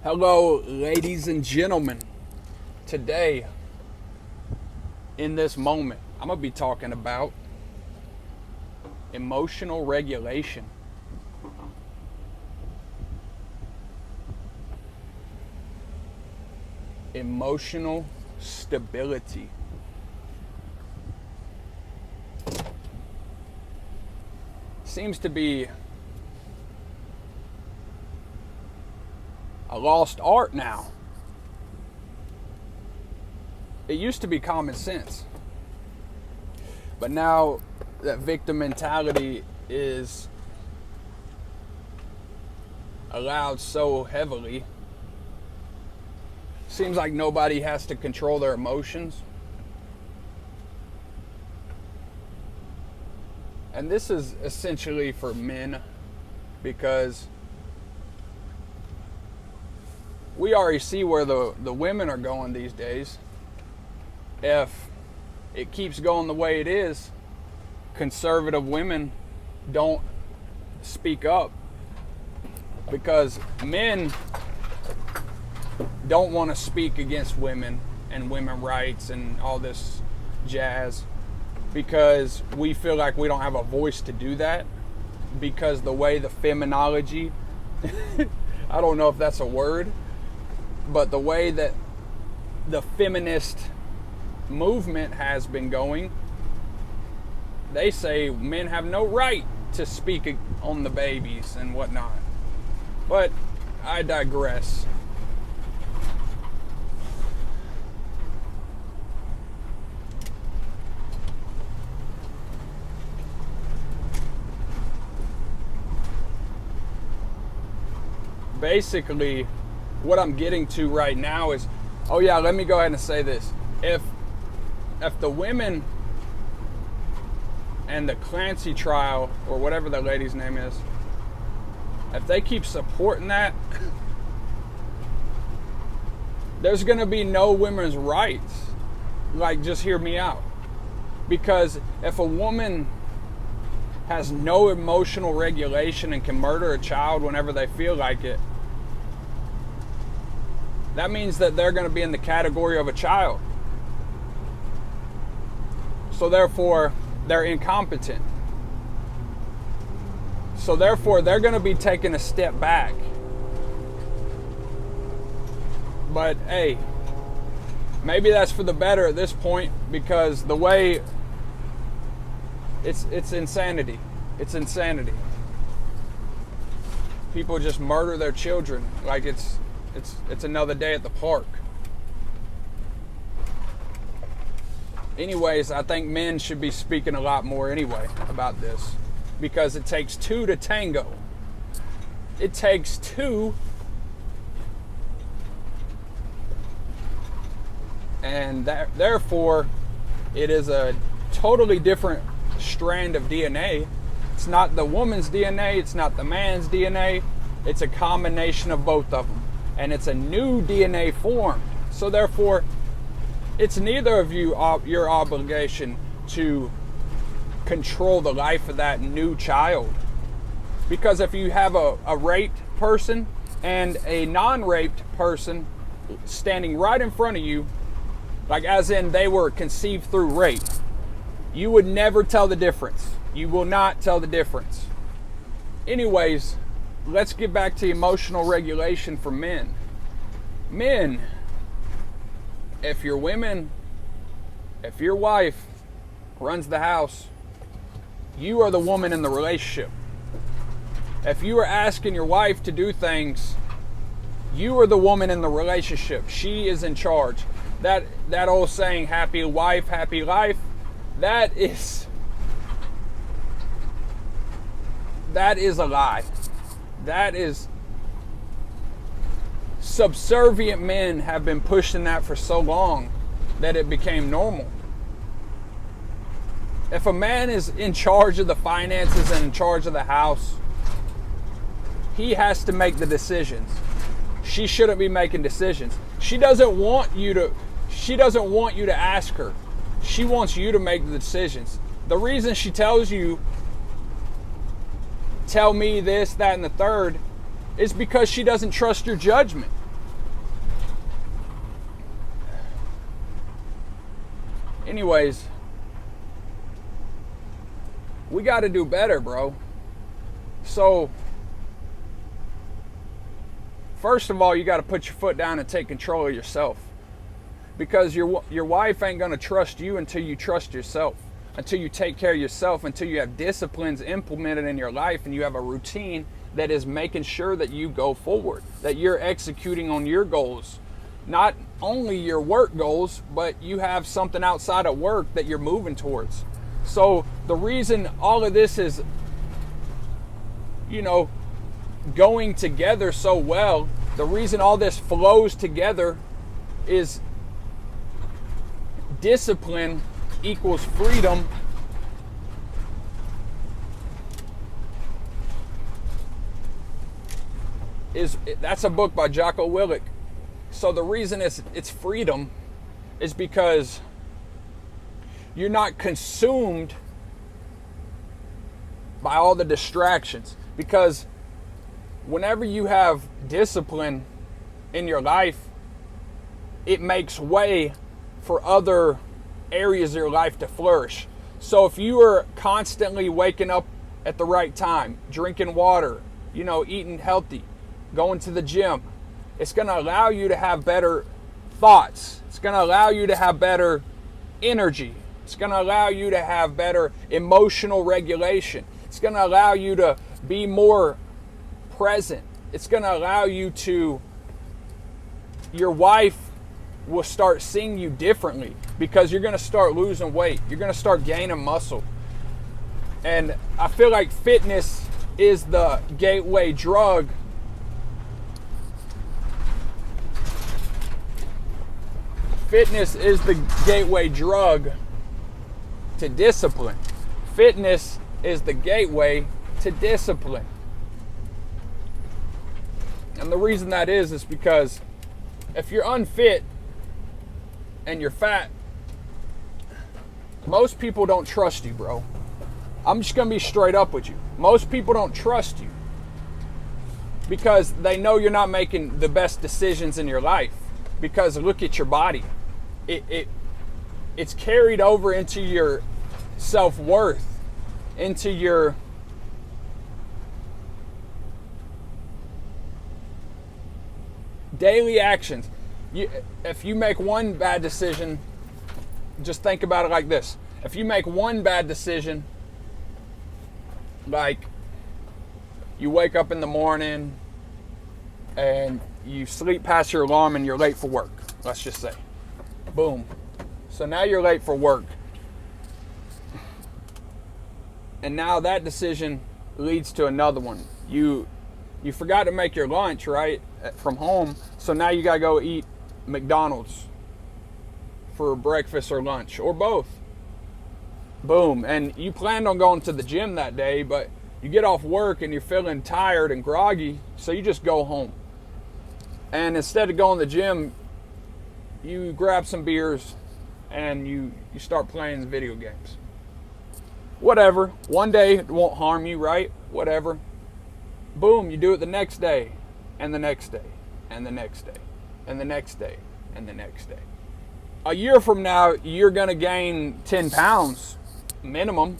Hello, ladies and gentlemen. Today, in this moment, I'm going to be talking about emotional regulation. Emotional stability. Seems to be a lost art now. It used to be common sense. But now that victim mentality is allowed so heavily, seems like nobody has to control their emotions. And this is essentially for men because we already see where the women are going these days. If it keeps going the way it is, conservative women don't speak up because men don't want to speak against women and women's rights and all this jazz because we feel like we don't have a voice to do that because the way the feminology I don't know if that's a word, but the way that the feminist movement has been going, they say men have no right to speak on the babies and whatnot. But I digress. Basically, what I'm getting to right now is, let me go ahead and say this. If the women and the Clancy trial, or whatever that lady's name is, if they keep supporting that, there's going to be no women's rights. Like, just hear me out. Because if a woman has no emotional regulation and can murder a child whenever they feel like it, that means that they're going to be in the category of a child. So therefore, they're incompetent. So therefore, they're going to be taking a step back. But hey, maybe that's for the better at this point, because the way it's insanity. It's insanity. People just murder their children like it's another day at the park. Anyways, I think men should be speaking a lot more anyway about this, because it takes two to tango. It takes two, and therefore it is a totally different strand of DNA. It's not the woman's DNA, it's not the man's DNA, it's a combination of both of them, and it's a new DNA formed. So therefore, it's neither of you your obligation to control the life of that new child. Because if you have a raped person and a non-raped person standing right in front of you, like as in they were conceived through rape, you would never tell the difference. You will not tell the difference. Anyways, let's get back to emotional regulation for men. Men, if your wife runs the house, you are the woman in the relationship. If you are asking your wife to do things, you are the woman in the relationship. She is in charge. That old saying, happy wife, happy life, that is a lie. That is, subservient men have been pushing that for so long that it became normal. If a man is in charge of the finances and in charge of the house, he has to make the decisions. She shouldn't be making decisions. She doesn't want you to ask her. She wants you to make the decisions. The reason she tells you, tell me this, that, and the third, is because she doesn't trust your judgment. Anyways, we got to do better, bro. So, first of all, you got to put your foot down and take control of yourself. Because your wife ain't going to trust you until you trust yourself. Until you take care of yourself, until you have disciplines implemented in your life and you have a routine that is making sure that you go forward, that you're executing on your goals. Not only your work goals, but you have something outside of work that you're moving towards. So the reason all of this is, going together so well, the reason all this flows together is discipline equals freedom. That's a book by Jocko Willink. So the reason it's freedom is because you're not consumed by all the distractions. Because whenever you have discipline in your life, it makes way for other areas of your life to flourish. So if you are constantly waking up at the right time, drinking water, eating healthy, going to the gym, it's going to allow you to have better thoughts. It's going to allow you to have better energy. It's going to allow you to have better emotional regulation. It's going to allow you to be more present. It's going to allow you to, your wife will start seeing you differently because you're going to start losing weight. You're going to start gaining muscle. And I feel like fitness is the gateway drug Fitness is the gateway drug to discipline. Fitness is the gateway to discipline. And the reason that is because if you're unfit and you're fat, most people don't trust you, bro. I'm just going to be straight up with you. Most people don't trust you because they know you're not making the best decisions in your life. Because look at your body. It's carried over into your self-worth, into your daily actions. If you make one bad decision, just think about it like this. If you make one bad decision, like you wake up in the morning and you sleep past your alarm and you're late for work, let's just say. Boom. So now you're late for work. And now that decision leads to another one. You forgot to make your lunch, right, from home. So now you got to go eat McDonald's for breakfast or lunch or both. Boom. And you planned on going to the gym that day, but you get off work and you're feeling tired and groggy, so you just go home. And instead of going to the gym, you grab some beers and you start playing video games. Whatever. One day it won't harm you, right? Whatever. Boom, you do it the next day, and the next day, and the next day, and the next day, and the next day. A year from now, you're going to gain 10 pounds minimum.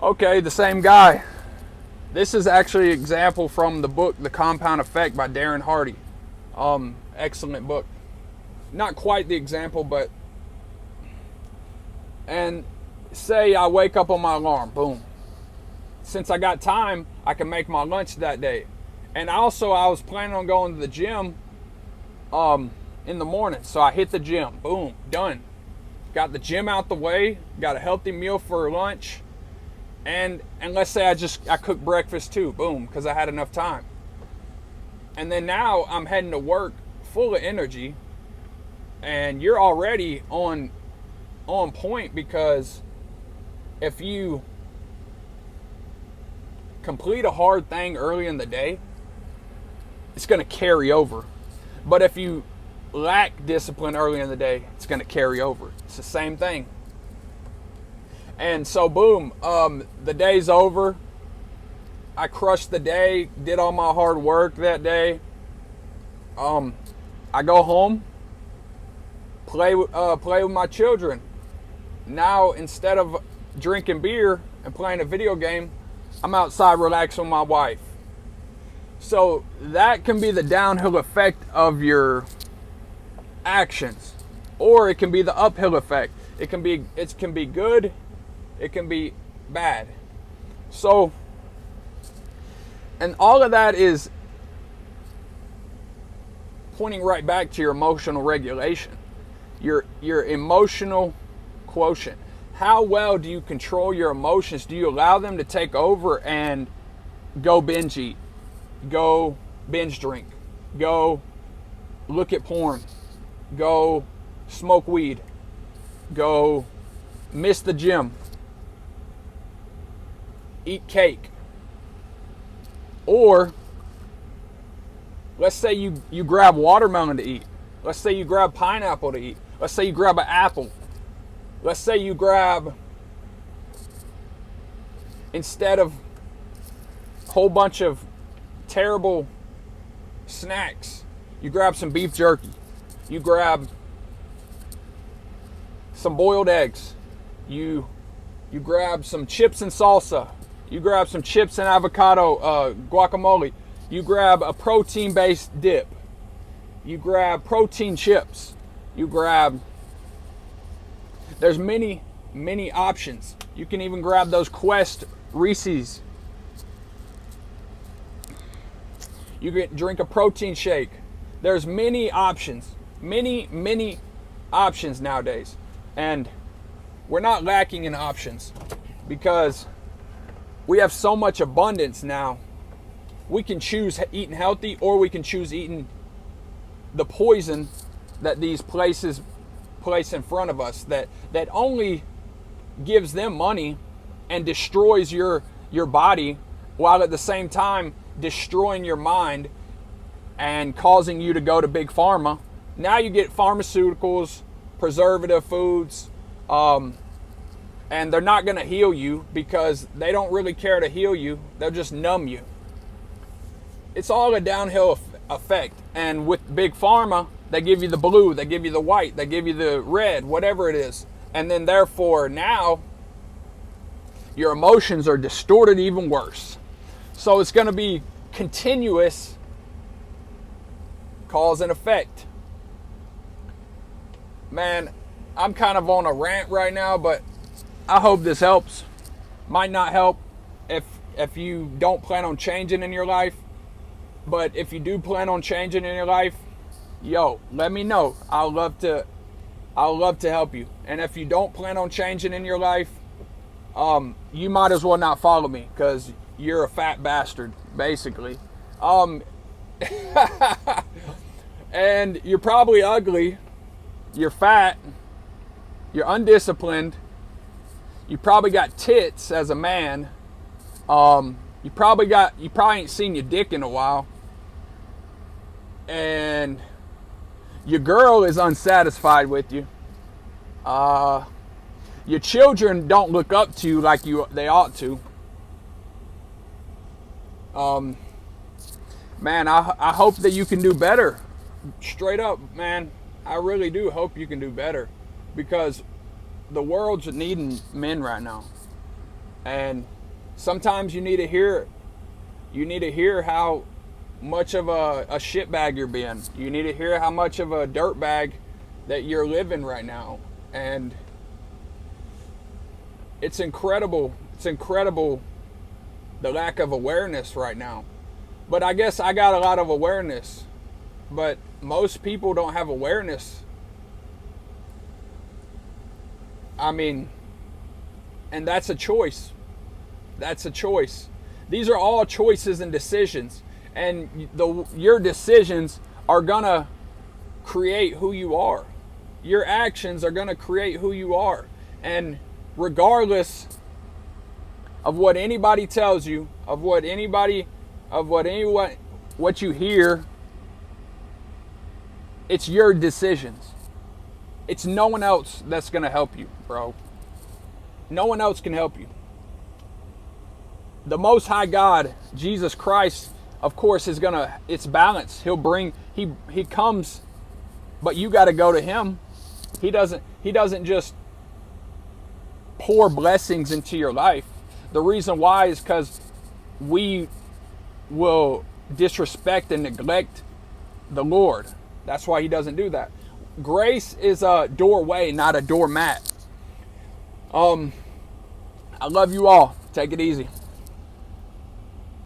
Okay, the same guy. This is actually an example from the book, The Compound Effect by Darren Hardy. Excellent book. Not quite the example, but... And say I wake up on my alarm. Boom. Since I got time, I can make my lunch that day. And also, I was planning on going to the gym in the morning. So I hit the gym. Boom. Done. Got the gym out the way. Got a healthy meal for lunch. And let's say I cooked breakfast too. Boom. Because I had enough time. And then now I'm heading to work full of energy. And you're already on point, because if you complete a hard thing early in the day, it's going to carry over. But if you lack discipline early in the day, it's going to carry over. It's the same thing. And so boom, the day's over. I crushed the day, did all my hard work that day. I go home. Play with my children. Now, instead of drinking beer and playing a video game, I'm outside relaxing with my wife. So that can be the downhill effect of your actions, or it can be the uphill effect. It can be good, it can be bad. So, and all of that is pointing right back to your emotional regulation, your emotional quotient. How well do you control your emotions? Do you allow them to take over and go binge eat, go binge drink, go look at porn, go smoke weed, go miss the gym, eat cake? Or let's say you grab watermelon to eat. Let's say you grab pineapple to eat. Let's say you grab an apple. Let's say you grab, instead of a whole bunch of terrible snacks, you grab some beef jerky. You grab some boiled eggs. You grab some chips and salsa. You grab some chips and avocado guacamole. You grab a protein-based dip. You grab protein chips. You grab... There's many, many options. You can even grab those Quest Reese's. You can drink a protein shake. There's many options. Many, many options nowadays. And we're not lacking in options because we have so much abundance now. We can choose eating healthy, or we can choose eating the poison that these places place in front of us that only gives them money and destroys your body, while at the same time destroying your mind and causing you to go to big pharma. Now you get pharmaceuticals, preservative foods, and they're not going to heal you because they don't really care to heal you. They'll just numb you. It's all a downhill effect. And with big pharma, they give you the blue, they give you the white, they give you the red, whatever it is. And then therefore now your emotions are distorted even worse. So it's going to be continuous cause and effect. Man, I'm kind of on a rant right now, but I hope this helps. Might not help if you don't plan on changing in your life. But if you do plan on changing in your life, yo, let me know. I'll love to help you. And if you don't plan on changing in your life, you might as well not follow me because you're a fat bastard, basically. And you're probably ugly. You're fat. You're undisciplined. You probably got tits as a man. You probably ain't seen your dick in a while. And your girl is unsatisfied with you. Your children don't look up to you like they ought to. Man, I hope that you can do better. Straight up, man. I really do hope you can do better. Because the world's needing men right now. And sometimes you need to hear it. You need to hear how much of a shitbag you're being. You need to hear how much of a dirtbag that you're living right now. And it's incredible. It's incredible the lack of awareness right now. But I guess I got a lot of awareness. But most people don't have awareness. I mean, and that's a choice. That's a choice. These are all choices and decisions. And your decisions are going to create who you are. Your actions are going to create who you are. And regardless of what anybody tells you, what you hear, it's your decisions. It's no one else that's going to help you, bro. No one else can help you. The Most High God, Jesus Christ, of course, it's balanced. He comes, but you got to go to Him. He doesn't just pour blessings into your life. The reason why is because we will disrespect and neglect the Lord. That's why he doesn't do that. Grace is a doorway, not a doormat. I love you all. Take it easy.